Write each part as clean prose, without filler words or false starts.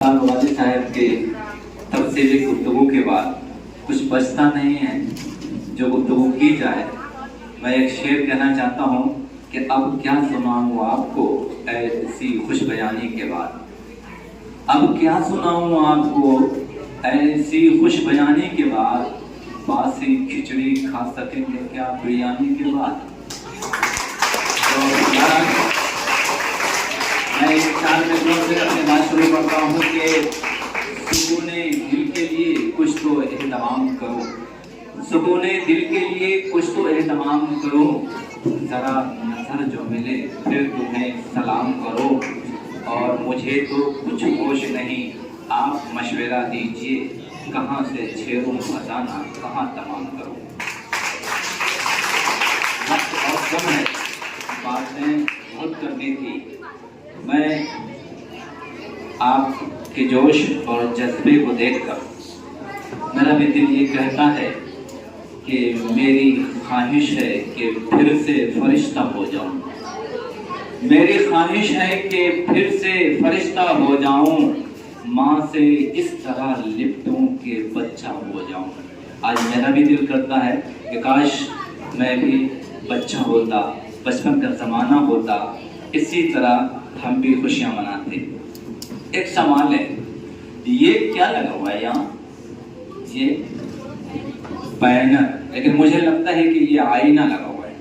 वाले साहब के तफसीली गुफ्तगू के बाद कुछ बचता नहीं है जो गुफ्तगू की जाए। मैं एक शेर कहना चाहता हूँ कि अब क्या सुनाऊँ आपको ऐसी खुश बयानी के बाद, अब क्या सुनाऊँ आपको ऐसी खुश बयानी के बाद, बासी खिचड़ी खा सकेंगे क्या बिरयानी के बाद। तो मैं इस 4 मिनटों से अपनी बात शुरू करता हूँ कि सुकूने दिल के लिए कुछ तो एहतमाम करो, सुकूने दिल के लिए कुछ तो एहतमाम करो, ज़रा नजर जो मिले फिर तुम्हें सलाम करो। और मुझे तो कुछ होश नहीं, आप मशवरा दीजिए, कहाँ से छेड़ूं खजाना कहाँ तमाम करो। वक्त और कम है, बातें बहुत करनी थी। मैं आपके जोश और जज्बे को देखकर मेरा भी दिल ये कहता है कि मेरी ख्वाहिश है कि फिर से फरिश्ता हो जाऊं, मेरी ख्वाहिश है कि फिर से फरिश्ता हो जाऊं, माँ से इस तरह लिपटूं कि बच्चा हो जाऊं। आज मेरा भी दिल करता है कि काश मैं भी बच्चा होता, बचपन का ज़माना होता, इसी तरह हम भी खुशियाँ मनाते। एक सवाल है, ये क्या लगा हुआ है यहाँ, ये बैनर, लेकिन मुझे लगता है कि ये आईना लगा हुआ है।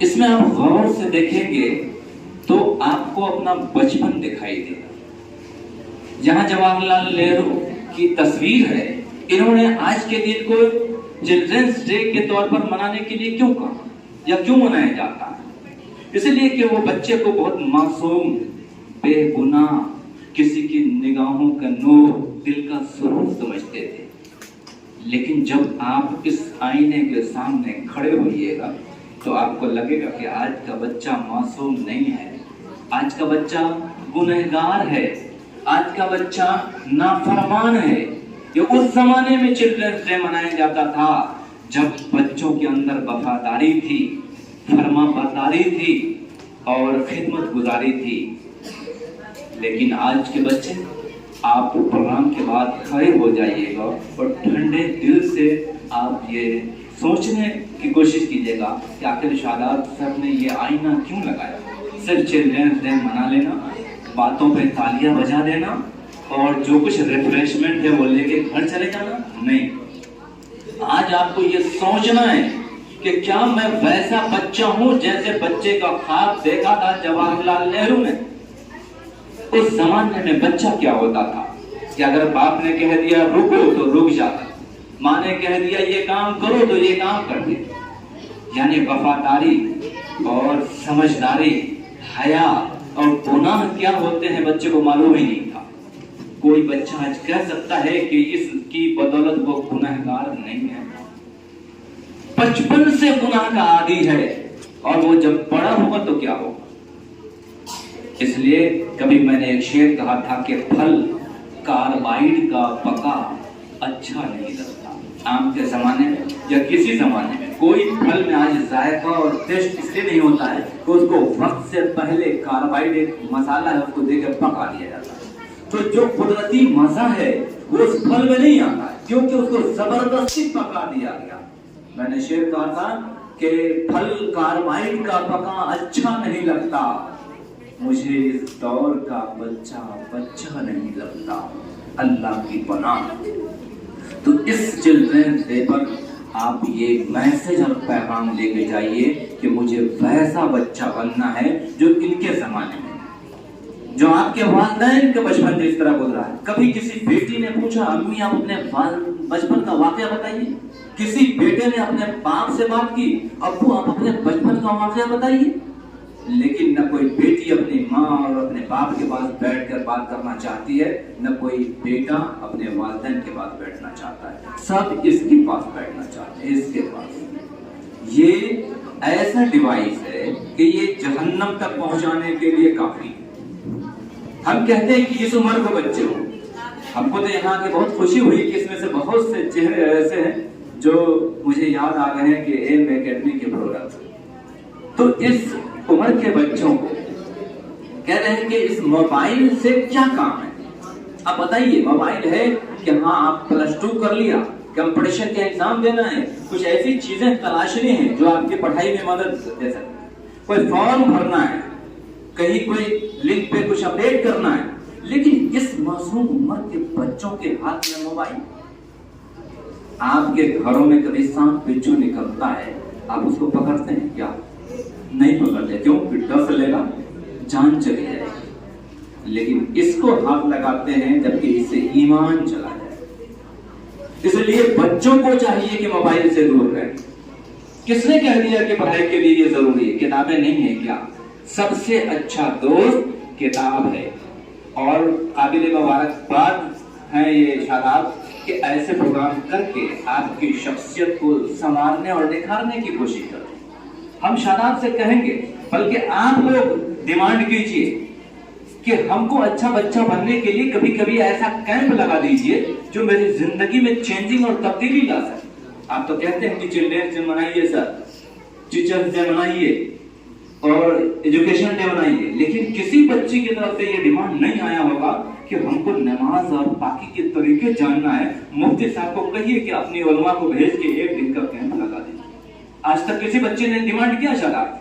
इसमें आप गौर से देखेंगे तो आपको अपना बचपन दिखाई देगा। यहाँ जवाहरलाल नेहरू की तस्वीर है। इन्होंने आज के दिन को चिल्ड्रंस डे के तौर पर मनाने के लिए क्यों कहा या क्यों मनाया जाता है? इसलिए कि वो बच्चे को बहुत मासूम, बेगुनाह, किसी की निगाहों का नूर, दिल का सुरूर समझते थे। लेकिन जब आप इस आईने के सामने खड़े होइएगा तो आपको लगेगा कि आज का बच्चा मासूम नहीं है, आज का बच्चा गुनहगार है, आज का बच्चा नाफरमान है। ये उस जमाने में चिल्ड्रंस डे मनाया जाता था जब बच्चों के अंदर वफादारी थी, फरमा बरदारी थी और खिदमत गुजारी थी। लेकिन आज के बच्चे, आप प्रोग्राम के बाद खड़े हो जाइएगा और ठंडे दिल से आप ये सोचने की कोशिश कीजिएगा कि आखिर शादाब सर ने ये आईना क्यों लगाया। सिर्फ चिल्ड्रंस डे मना लेना, बातों पे तालियां बजा देना और जो कुछ रिफ्रेशमेंट है वो लेके घर चले जाना नहीं। आज आपको ये सोचना है कि क्या मैं वैसा बच्चा हूं जैसे बच्चे का ख्वाब देखा था जवाहरलाल नेहरू ने। उस जमाने में बच्चा क्या होता था कि अगर बाप ने कह दिया रुको तो रुक जाता, माँ ने कह दिया ये काम करो तो ये काम करते। यानी वफादारी और समझदारी, हया और गुनाह क्या होते हैं बच्चे को मालूम ही नहीं था। कोई बच्चा आज कह सकता है कि इसकी बदौलत वो गुनहगार नहीं है, बचपन से गुनाह का आदी है और वो जब बड़ा होगा तो क्या होगा। इसलिए कभी मैंने एक शेर कहा था कि फल कार्बाइड का पका अच्छा नहीं लगता। आम के जमाने में या किसी जमाने में कोई फल में आज जायका और टेस्ट इसलिए नहीं होता है कि उसको वक्त से पहले कार्बाइड एक मसाला है उसको देकर पका लिया जाता है। तो जो कुदरती मजा है वो उस फल में नहीं आता है क्योंकि उसको जबरदस्ती पका दिया गया। मैंने शेर कहा था कि फल कार्बाइड का पका अच्छा नहीं लगता, मुझे इस दौर का बच्चा बच्चा नहीं लगता। अल्लाह की पनाह। तो इस चिल्ड्रंस डे पर आप ये मैसेज और पैगाम लेके जाइए कि मुझे वैसा बच्चा बनना है जो इनके जमाने में, जो आपके वालिदैन के बचपन से इस तरह गुजरा है। कभी किसी बेटी ने पूछा अम्मी आप अपने बचपन का वाकया बताइए? किसी बेटे ने अपने बाप से बात की अब्बू आप अपने बचपन का वाकया बताइए? लेकिन न कोई बेटी अपनी माँ और अपने बाप के पास बैठकर बात करना चाहती है, न कोई बेटा अपने वालिदैन के पास बैठना चाहता है। सब इसके पास बैठना चाहते हैं, इसके पास। ये ऐसा डिवाइस है कि ये जहन्नम तक पहुंचाने के लिए काफी है। हम कहते हैं कि इस उम्र को बच्चे हो। हमको तो यहाँ आके बहुत खुशी हुई कि इसमें से बहुत से चेहरे ऐसे हैं जो मुझे याद आ गए हैं कि एम एकेडमी के प्रोग्राम। तो इस उम्र के बच्चों को कह रहे हैं कि इस मोबाइल से क्या काम है। अब बताइए, मोबाइल है कि हाँ आप +2 कर लिया, कंपटीशन का एग्जाम देना है, कुछ ऐसी चीजें तलाशनी है जो आपकी पढ़ाई में मदद दे सकती, कोई फॉर्म भरना है, कहीं कोई लिंक पे कुछ अपडेट करना है, लेकिन इस मासूम उम्र के बच्चों के हाथ में मोबाइल। आपके घरों में कभी सांप बिच्छू निकलता है, आप उसको पकड़ते हैं क्या? नहीं पकड़ते, क्यों? डर से लेगा, जान चली जाएगी। लेकिन इसको हाथ लगाते हैं जबकि इससे ईमान चला जाए। इसलिए बच्चों को चाहिए कि मोबाइल से दूर रहें। किसने कह दिया कि पढ़ाई के लिए ये जरूरी है? किताबें नहीं है क्या? सबसे अच्छा दोस्त किताब है। और काबिल मुबारकबाद है ये शादाब कि ऐसे प्रोग्राम करके आपकी शख्सियत को संवारने और निखारने की कोशिश करते हैं। हम शादाब से कहेंगे, बल्कि आप लोग डिमांड कीजिए कि हमको अच्छा बच्चा बनने के लिए कभी कभी ऐसा कैंप लगा दीजिए जो मेरी जिंदगी में चेंजिंग और तब्दीली ला सके। आप तो कहते हैं कि चिल्ड्रंस डे मनाइए सर, टीचर्स डे मनाइए और एजुकेशन डे मनाइए, लेकिन किसी बच्चे की तरफ से ये डिमांड नहीं आया होगा कि हमको नमाज और बाकी के तरीके जानना है। मुफ्ती साहब को कहिए कि अपनी उलमा को भेज के 1 दिन का कैंप लगा दें। आज तक किसी बच्चे ने डिमांड किया? शादाब,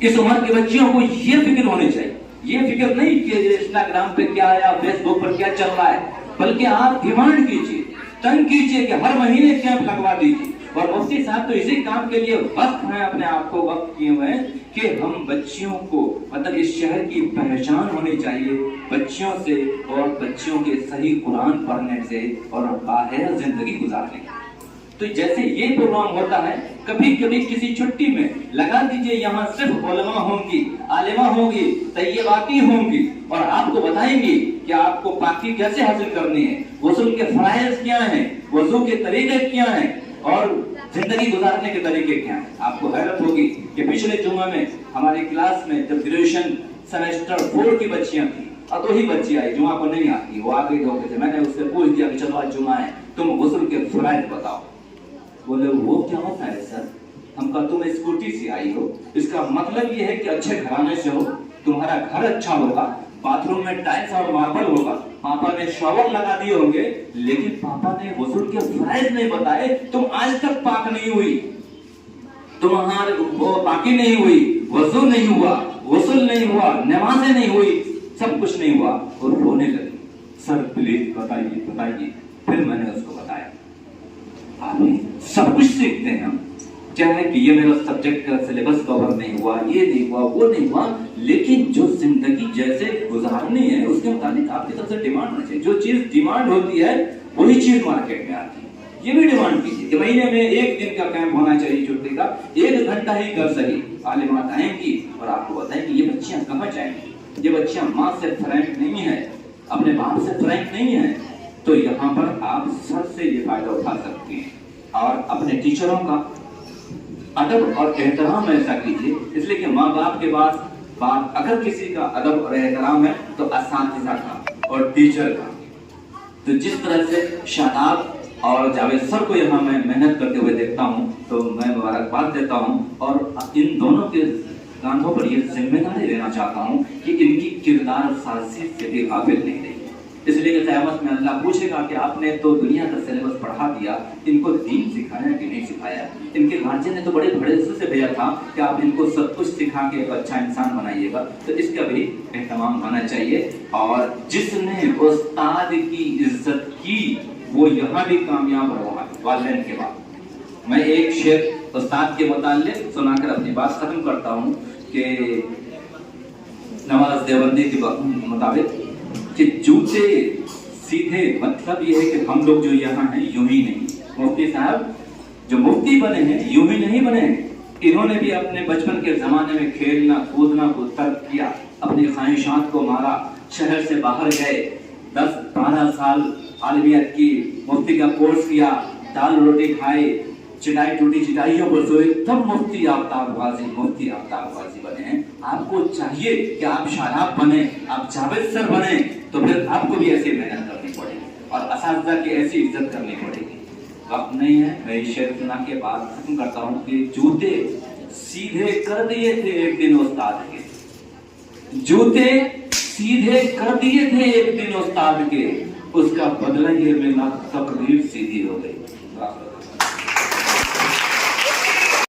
इस उम्र के बच्चियों को ये फिक्र होनी चाहिए, ये फिक्र नहीं कि इंस्टाग्राम पे क्या है या फेसबुक पर क्या चल रहा है, बल्कि आप डिमांड कीजिए, तंग कीजिए कि हर महीने कैंप लगवा दीजिए। और मुफ्ती साहब तो इसी काम के लिए वक्त हैं, अपने आप को वक्त किए हुए हैं कि हम बच्चियों को, मतलब इस शहर की पहचान होनी चाहिए बच्चियों से और बच्चियों के सही कुरान पढ़ने से और बाहर जिंदगी गुजारने की। तो जैसे ये प्रोग्राम होता है, कभी कभी किसी छुट्टी में लगा दीजिए, यहाँ सिर्फ उलमा होंगी, आलिमा होंगी, तैयबाती होंगी और आपको बताएंगी कि आपको पाकी कैसे हासिल करनी है, वज़ू के फराइज़ क्या हैं, वज़ू के तरीके क्या हैं और जिंदगी गुजारने के तरीके क्या हैं। आपको हैरत होगी कि पिछले जुम्मे में हमारी क्लास में जब ग्रेजुएशन सेमेस्टर 4 की बच्चियां थी, अब 2 ही बच्ची आई, जुम्मा को नहीं आती, वो आ गई धोखे से। मैंने उससे पूछ दिया कि चलो आज जुम्मा है, तुम गुस्ल के फराइज़ बताओ। बोले वो क्या होता है सर? हम कहा तुम स्कूटी से आई हो, इसका मतलब ये है कि अच्छे घराने से हो, तुम्हारा घर अच्छा होगा, बाथरूम में टाइल्स और मार्बल होगा, पापा ने शॉवर लगा दिए होंगे, लेकिन पापा ने वज़ू के फराइज़ नहीं बताए। तुम आज तक पाक नहीं हुई, तुम्हारे वो पाकी नहीं हुई, वज़ू नहीं हुआ, गुस्ल नहीं हुआ, नमाजें नहीं हुई, सब कुछ नहीं हुआ और रोने लगी। सर प्लीज बताइए बताइए। फिर मैंने उसको बताया, सब कुछ सीखते हैं हम, चाहे कि ये मेरा सब्जेक्ट का सिलेबस कवर नहीं हुआ, ये नहीं हुआ, वो नहीं हुआ, लेकिन जो जिंदगी जैसे गुजारनी है उसके मुताबिक आपकी तरफ से डिमांड होनी चाहिए। जो चीज डिमांड होती है वही चीज मार्केट में आती है। ये भी डिमांड कीजिए कि महीने में 1 दिन का कैंप होना चाहिए, छुट्टी का 1 घंटा ही कर सही। आलिमात आएंगी और आपको बताएंगे ये बच्चियां कहाँ जाएंगी, ये बच्चियां माँ से फ्रैंक नहीं है, अपने बाप से फ्रैंक नहीं है, तो यहाँ पर आप सर से ये फायदा उठा सकते हैं। और अपने टीचरों का अदब और एहतराम ऐसा कीजिए, इसलिए कि माँ बाप के पास बात अगर किसी का अदब और एहतराम है तो असातिज़ा का और टीचर का। तो जिस तरह से शादाब और जावेद सर को यहाँ मैं मेहनत करते हुए देखता हूँ तो मैं मुबारकबाद देता हूँ और इन दोनों के कांधों पर ये जिम्मेदारी लेना चाहता हूँ कि इनकी किरदार साजी से भी काबिल नहीं रही। इसलिए क़यामत में अल्लाह पूछेगा कि आपने तो दुनिया का सिलेबस पढ़ा दिया, इनको दीन सिखाया कि नहीं सिखाया। इनके गार्जियन ने तो बड़े भरोसे से भेजा था कि आप इनको सब कुछ सिखा के एक अच्छा इंसान बनाइएगा, तो इसका भी एहतमाम होना चाहिए। और जिसने उस्ताद की इज्जत की वो यहाँ भी कामयाब रहा वालिदैन के बाद। मैं एक शेर उस्ताद के मुताल्लिक़ सुनाकर अपनी बात खत्म करता हूँ कि नवाज देवबंदी के मुताबिक कि जूते सीधे, मतलब ये है कि हम लोग जो यहाँ हैं यूं ही नहीं, मुफ्ती साहब जो मुफ्ती बने हैं यूं ही नहीं बने हैं। इन्होंने भी अपने बचपन के जमाने में खेलना कूदना को तर्क किया, अपनी ख्वाहिशात को मारा, शहर से बाहर गए, 10-12 साल आलिमियत की मुफ्ती का कोर्स किया, दाल रोटी खाए, चिटाई टूटी चिटाइयों पर सोए, तब मुफ्ती आफ्ताब गाजी बने हैं। आपको चाहिए कि आप शादाब बने, आप जावेद सर बने, तो फिर आपको भी ऐसी मेहनत करनी पड़ेगी और असातिज़ा की ऐसी इज्जत करनी पड़ेगी। वक्त नहीं है, मैं शेर सुना के बाद खत्म करता हूँ कि जूते सीधे कर दिए थे एक दिन उस्ताद के, जूते सीधे कर दिए थे एक दिन उस्ताद के, उसका बदला ये मिला, तकदीर सीधी हो गई।